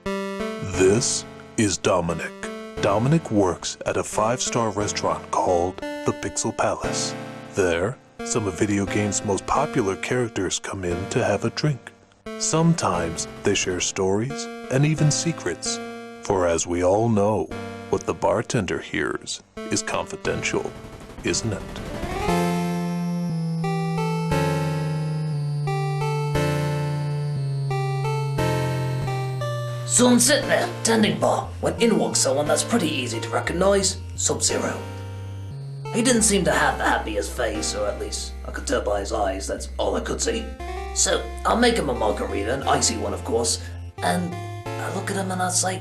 This is Dominic. Dominic works at a 5-star restaurant called the Pixel Palace. There, some of video games' most popular characters come in to have a drink. Sometimes they share stories and even secrets, for as we all know, what the bartender hears is confidential, isn't it? So I'm sitting there, tending bar, when in walks someone that's pretty easy to recognize, Sub-Zero. He didn't seem to have the happiest face, or at least I could tell by his eyes, that's all I could see. So I'll make him a margarita, an icy one of course, and I look at him and I say,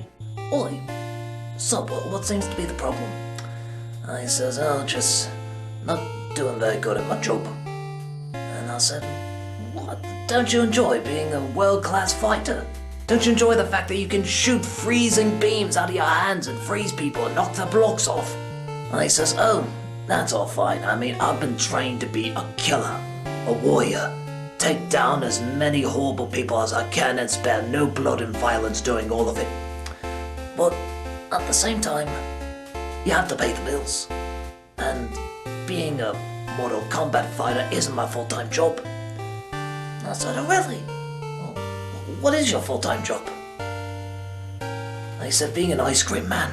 "Oi, Sub, what seems to be the problem?" And he says, "Oh, just not doing very good at my job." And I said, "What? Don't you enjoy being a world-class fighter? Don't you enjoy the fact that you can shoot freezing beams out of your hands and freeze people and knock their blocks off?" And he says, "Oh, that's all fine. I mean, I've been trained to be a killer, a warrior, take down as many horrible people as I can and spare no blood and violence doing all of it. But at the same time, you have to pay the bills. And being a Mortal Kombat fighter isn't my full-time job." I said, "Oh, really? What is your full-time job?" And he said, "Being an ice cream man."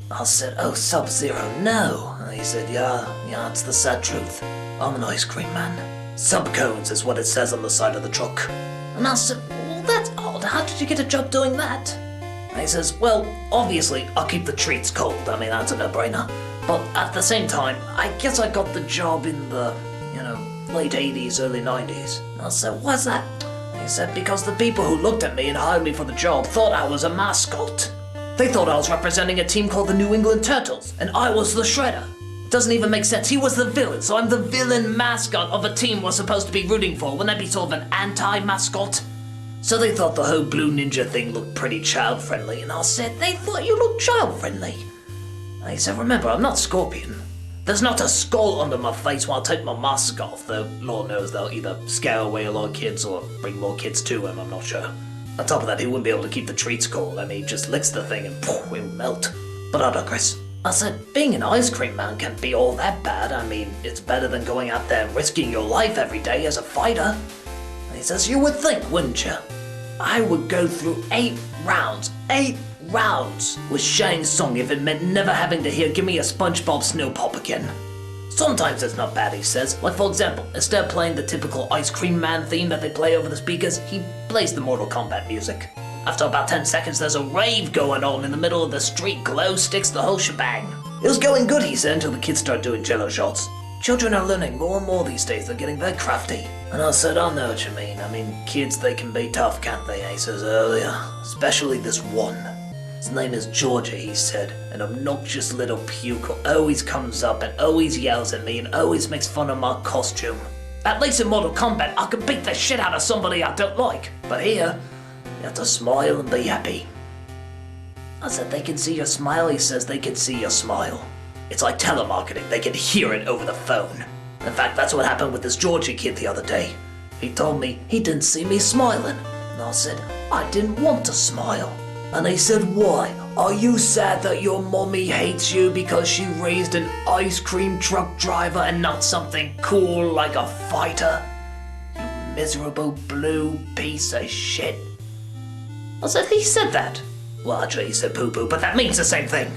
I said, "Oh, Sub-Zero, no." And he said, yeah, it's the sad truth. I'm an ice cream man. Sub-cones is what it says on the side of the truck." And I said, "Well, that's odd. How did you get a job doing that?" And he says, "Well, obviously, I'll keep the treats cold. I mean, that's a no-brainer. But at the same time, I guess I got the job in the, late 80s, early 90s. And I said, "Why's that?" He said, "Because the people who looked at me and hired me for the job thought I was a mascot. They thought I was representing a team called the New England Turtles, and I was the Shredder. It doesn't even make sense. He was the villain, so I'm the villain mascot of a team we're supposed to be rooting for. Wouldn't that be sort of an anti-mascot?" So they thought the whole Blue Ninja thing looked pretty child-friendly, and I said, "They thought you looked child-friendly?" And he said, "Remember, I'm not Scorpion. There's not a skull under my face while I take my mask off, though Lord knows they'll either scare away a lot of kids or bring more kids to him, I'm not sure. On top of that, he wouldn't be able to keep the treats cold. I mean, he just licks the thing and poof, it will melt." But I digress. I said, "Being an ice cream man can't be all that bad. I mean, it's better than going out there and risking your life every day as a fighter." And he says, "You would think, wouldn't you? I would go through 8 rounds with Shane Song if it meant never having to hear 'Give me a SpongeBob Snow Pop' again." Sometimes it's not bad, he says. Like, for example, instead of playing the typical Ice Cream Man theme that they play over the speakers, he plays the Mortal Kombat music. After about 10 seconds, there's a rave going on in the middle of the street, glow sticks, the whole shebang. It was going good, he said, until the kids started doing jello shots. Children are learning more and more these days. They're getting very crafty. And I said, "I know what you mean. I mean, kids, they can be tough, can't they?" He says, "Oh, yeah. Especially this one. His name is Georgia," he said, "an obnoxious little puke who always comes up and always yells at me and always makes fun of my costume. At least in Mortal Kombat, I can beat the shit out of somebody I don't like. But here, you have to smile and be happy." I said, "They can see your smile?" He says, "They can see your smile. It's like telemarketing. They can hear it over the phone. In fact, that's what happened with this Georgia kid the other day. He told me he didn't see me smiling. And I said, I didn't want to smile. And he said, "Why? Are you sad that your mommy hates you because she raised an ice cream truck driver and not something cool like a fighter? You miserable blue piece of shit." I said, "He said that." "Well, actually he said poo-poo, but that means the same thing."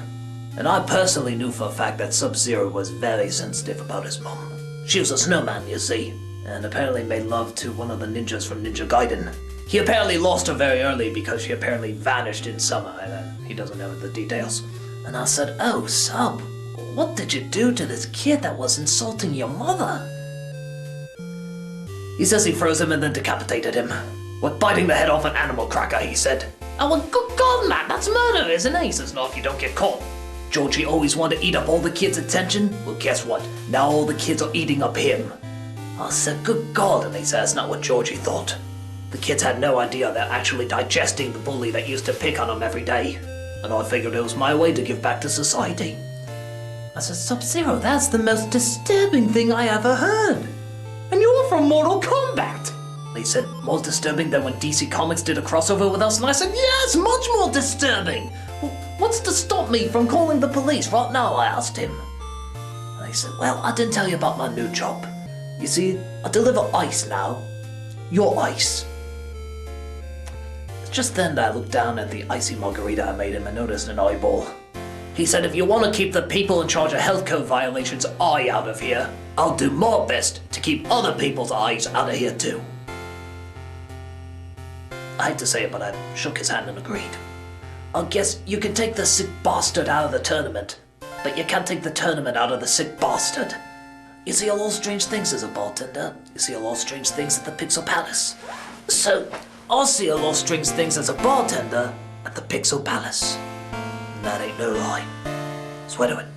And I personally knew for a fact that Sub-Zero was very sensitive about his mom. She was a snowman, you see, and apparently made love to one of the ninjas from Ninja Gaiden. He apparently lost her very early because she apparently vanished in summer, and he doesn't know the details. And I said, "Oh, Sub, what did you do to this kid that was insulting your mother?" He says he froze him and then decapitated him. "What, biting the head off an animal cracker," he said. "Oh, well, good God, man, that's murder, isn't it?" He says, "Not if you don't get caught. Georgie always wanted to eat up all the kids' attention. Well, guess what? Now all the kids are eating up him." I said, "Good God," and he said, "That's not what Georgie thought." The kids had no idea they're actually digesting the bully that used to pick on them every day. And I figured it was my way to give back to society. I said, "Sub-Zero, that's the most disturbing thing I ever heard. And you're from Mortal Kombat." And he said, more disturbing than when DC Comics did a crossover with us? And I said, yes, much more disturbing! What's to stop me from calling the police right now, I asked him. And he said, well, I didn't tell you about my new job. You see, I deliver ice now. Your ice. Just then I looked down at the icy margarita I made him and noticed an eyeball. He said, if you want to keep the people in charge of health code violations' eye out of here, I'll do my best to keep other people's eyes out of here too. I hate to say it, but I shook his hand and agreed. I guess you can take the sick bastard out of the tournament, but you can't take the tournament out of the sick bastard. You see a lot of strange things as a bartender. You see a lot of strange things at the Pixel Palace. So, I see a lot of strange things as a bartender at the Pixel Palace. And that ain't no lie. Swear to it.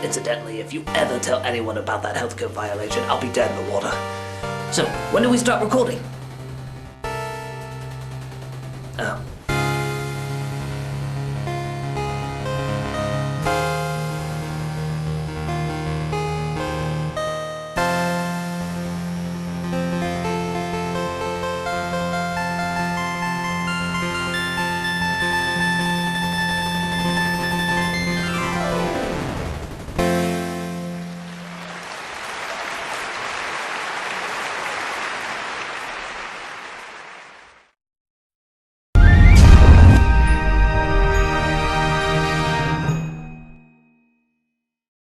Incidentally, if you ever tell anyone about that health code violation, I'll be dead in the water. So, when do we start recording? Oh.